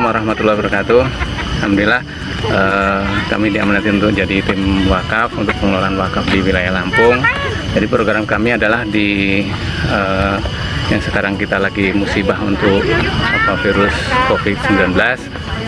warahmatullahi wabarakatuh. Alhamdulillah kami diamanati untuk jadi tim wakaf untuk pengelolaan wakaf di wilayah Lampung. Jadi program kami adalah di yang sekarang kita lagi musibah untuk virus COVID-19,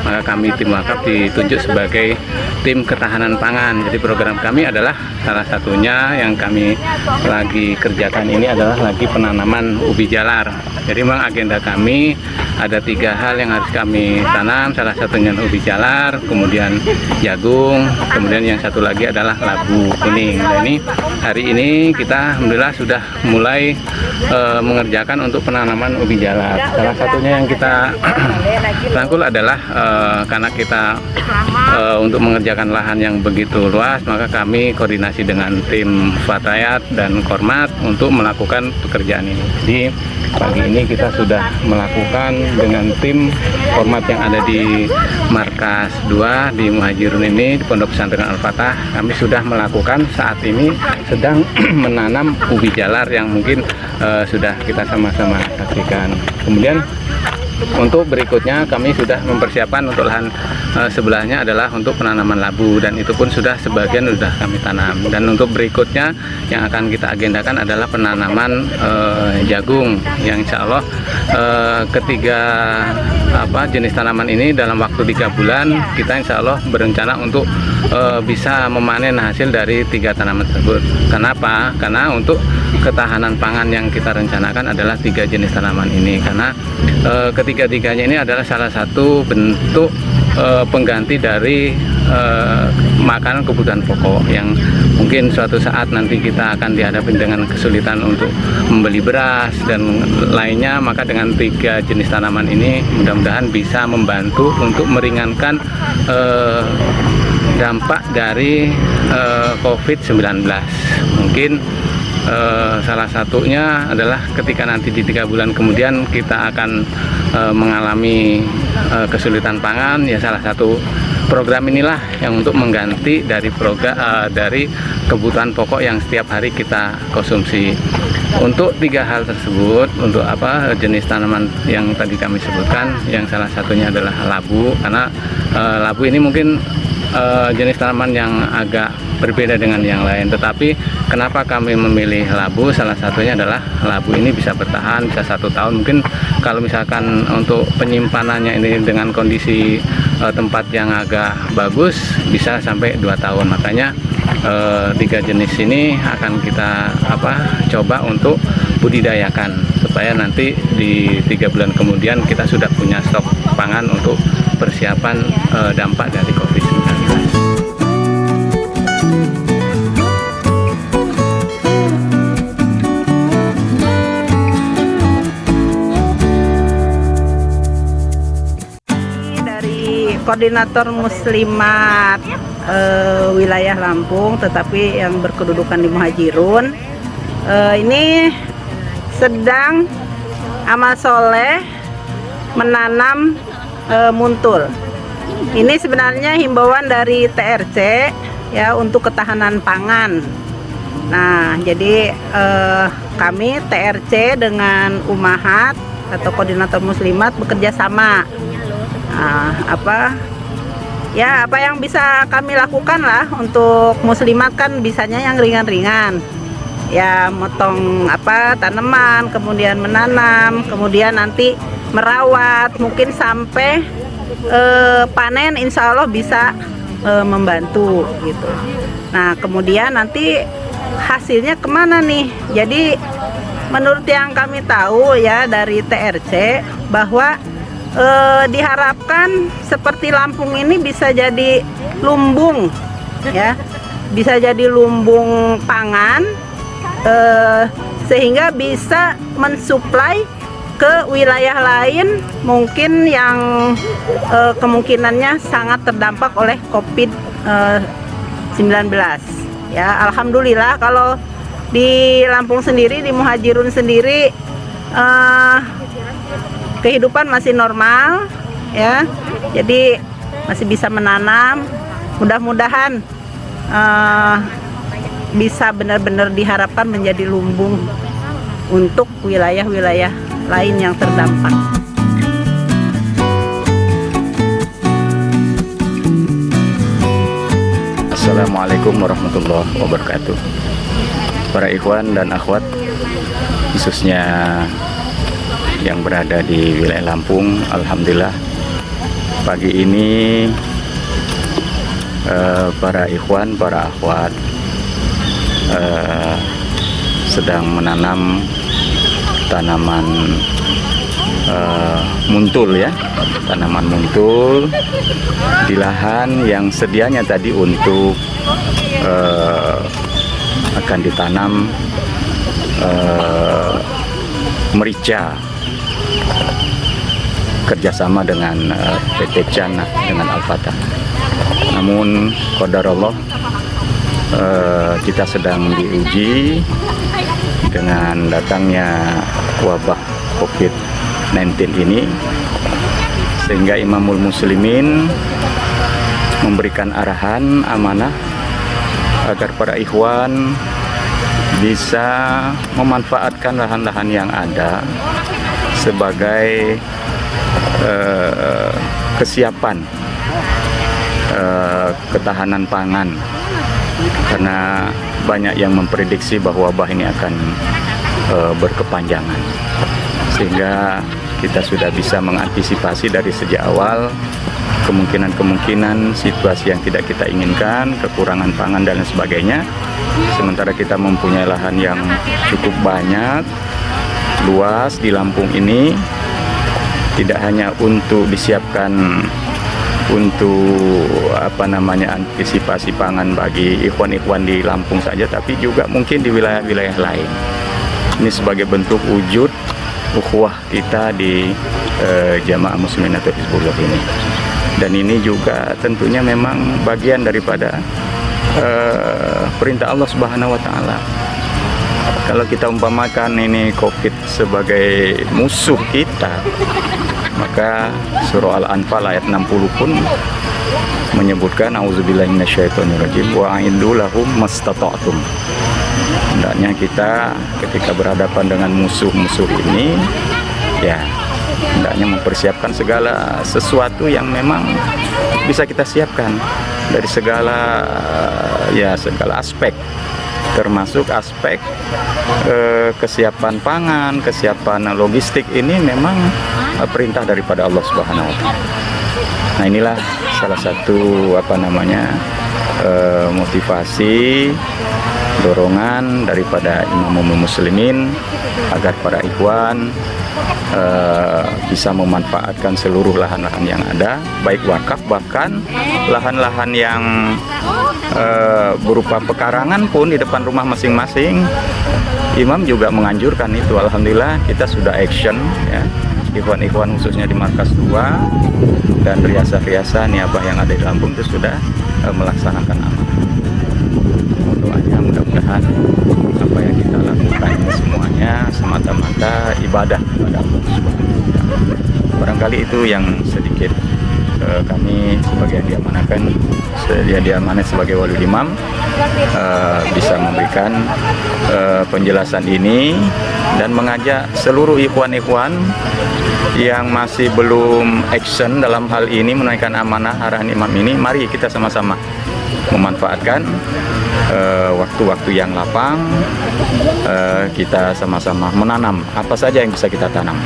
maka kami tim wakaf ditunjuk sebagai tim ketahanan pangan. Jadi program kami adalah salah satunya yang kami lagi kerjakan ini adalah lagi penanaman ubi jalar. Jadi memang agenda kami ada 3 hal yang harus kami tanam, salah satunya ubi jalar, kemudian jagung, kemudian yang satu lagi adalah labu kuning. Nah, ini hari ini kita alhamdulillah sudah mulai mengerjakan untuk penanaman ubi jalar. Salah satunya yang kita rangkul adalah karena kita untuk mengerjakan lahan yang begitu luas, maka kami koordinasi dengan tim Fatayat dan Kormat untuk melakukan pekerjaan ini. Jadi pagi ini kita sudah melakukan dengan tim Kormat yang ada di Markas 2 di Muhajirun ini di Pondok Pesantren Al-Fatah. Kami sudah melakukan saat ini sedang menanam ubi jalar yang mungkin sudah kita sama-sama saksikan. Kemudian untuk berikutnya kami sudah mempersiapkan untuk lahan sebelahnya adalah untuk penanaman labu, dan itu pun sudah sebagian sudah kami tanam. Dan untuk berikutnya yang akan kita agendakan adalah penanaman jagung yang insya Allah ketiga jenis tanaman ini dalam waktu 3 bulan kita insya Allah berencana untuk bisa memanen hasil dari 3 tanaman tersebut. Kenapa? Karena untuk ketahanan pangan yang kita rencanakan adalah 3 jenis tanaman ini, karena ketiga-tiganya ini adalah salah satu bentuk pengganti dari makanan kebutuhan pokok yang mungkin suatu saat nanti kita akan dihadapi dengan kesulitan untuk membeli beras dan lainnya. Maka dengan 3 jenis tanaman ini mudah-mudahan bisa membantu untuk meringankan dampak dari COVID-19. Mungkin salah satunya adalah ketika nanti di 3 bulan kemudian kita akan mengalami kesulitan pangan, ya salah satu program inilah yang untuk mengganti dari dari kebutuhan pokok yang setiap hari kita konsumsi. Untuk 3 hal tersebut, untuk jenis tanaman yang tadi kami sebutkan, yang salah satunya adalah labu, karena labu ini mungkin jenis tanaman yang agak berbeda dengan yang lain. Tetapi kenapa kami memilih labu? Salah satunya adalah labu ini bisa bertahan bisa 1 tahun. Mungkin kalau misalkan untuk penyimpanannya ini dengan kondisi tempat yang agak bagus bisa sampai 2 tahun. Makanya 3 jenis ini akan kita coba untuk budidayakan supaya nanti di 3 bulan kemudian kita sudah punya stok pangan untuk persiapan dampak dari COVID-19. Dari Koordinator Muslimat wilayah Lampung, tetapi yang berkedudukan di Muhajirun, ini sedang amal soleh menanam muntul. Ini sebenarnya himbauan dari TRC ya untuk ketahanan pangan. Nah, jadi kami TRC dengan Umahat atau Koordinator Muslimat bekerja sama. Apa yang bisa kami lakukan lah untuk muslimat, kan bisanya yang ringan-ringan. Ya, motong tanaman, kemudian menanam, kemudian nanti merawat, mungkin sampai panen insya Allah bisa membantu gitu. Nah, kemudian nanti hasilnya kemana nih? Jadi menurut yang kami tahu ya dari TRC bahwa diharapkan seperti Lampung ini bisa jadi lumbung ya, bisa jadi lumbung pangan, sehingga bisa mensuplai ke wilayah lain mungkin yang kemungkinannya sangat terdampak oleh COVID-19 ya. Alhamdulillah kalau di Lampung sendiri, di Muhajirun sendiri, kehidupan masih normal ya, jadi masih bisa menanam. Mudah-mudahan bisa benar-benar diharapkan menjadi lumbung untuk wilayah-wilayah lain yang terdampak. Assalamualaikum warahmatullahi wabarakatuh. Para ikhwan dan akhwat, khususnya yang berada di wilayah Lampung, alhamdulillah pagi ini para ikhwan, para akhwat sedang menanam tanaman muntul ya, tanaman muntul di lahan yang sedianya tadi untuk akan ditanam merica kerjasama dengan PT Cana dengan Al-Fatah. Namun qadarullah kita sedang diuji dengan datangnya wabah COVID-19 ini, sehingga Imamul Muslimin memberikan arahan amanah agar para ikhwan bisa memanfaatkan lahan-lahan yang ada sebagai kesiapan ketahanan pangan, karena banyak yang memprediksi bahwa wabah ini akan berkepanjangan, sehingga kita sudah bisa mengantisipasi dari sejak awal kemungkinan situasi yang tidak kita inginkan, kekurangan pangan dan lain sebagainya. Sementara kita mempunyai lahan yang cukup banyak, luas di Lampung ini, tidak hanya untuk disiapkan untuk antisipasi pangan bagi ikhwan-ikhwan di Lampung saja, tapi juga mungkin di wilayah-wilayah lain. Ini sebagai bentuk wujud ukhuwah kita di Jamaah Musliminatul Hizbullah ini. Dan ini juga tentunya memang bagian daripada perintah Allah Subhanahu wa Ta'ala. Kalau kita umpamakan ini COVID sebagai musuh kita, maka surah Al-Anfal ayat 60 pun menyebutkan auzubillahi minasyaitonirrajim wa a'iddu lahum mastata'tum. Hendaknya kita ketika berhadapan dengan musuh-musuh ini, ya hendaknya mempersiapkan segala sesuatu yang memang bisa kita siapkan dari segala aspek, termasuk aspek kesiapan pangan, kesiapan logistik. Ini memang perintah daripada Allah Subhanahu wa Ta'ala. Nah, inilah salah satu motivasi, dorongan daripada Imamul Muslimin agar para ikhwan bisa memanfaatkan seluruh lahan-lahan yang ada, baik wakaf, bahkan lahan-lahan yang berupa pekarangan pun di depan rumah masing-masing. Imam juga menganjurkan itu. Alhamdulillah kita sudah action ya, ikhwan-ikhwan khususnya di Markas 2 dan riasa-riasa niabah yang ada di Lampung itu sudah melaksanakan amanah. Doanya mudah-mudahan apa yang kita lakukan semuanya semata-mata ibadah kepada Allah Subhanahu wa Ta'ala. Barangkali itu yang sedikit kami sebagai yang diamanat sebagai wali imam bisa memberikan penjelasan ini dan mengajak seluruh ikhwan-ikhwan yang masih belum action dalam hal ini menunaikan amanah arahan imam ini. Mari kita sama-sama memanfaatkan waktu-waktu yang lapang, kita sama-sama menanam apa saja yang bisa kita tanam,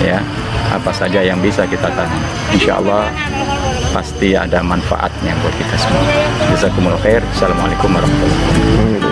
ya, apa saja yang bisa kita tanam. Insya Allah pasti ada manfaatnya buat kita semua. Jazakumullah khair. Assalamualaikum warahmatullahi wabarakatuh.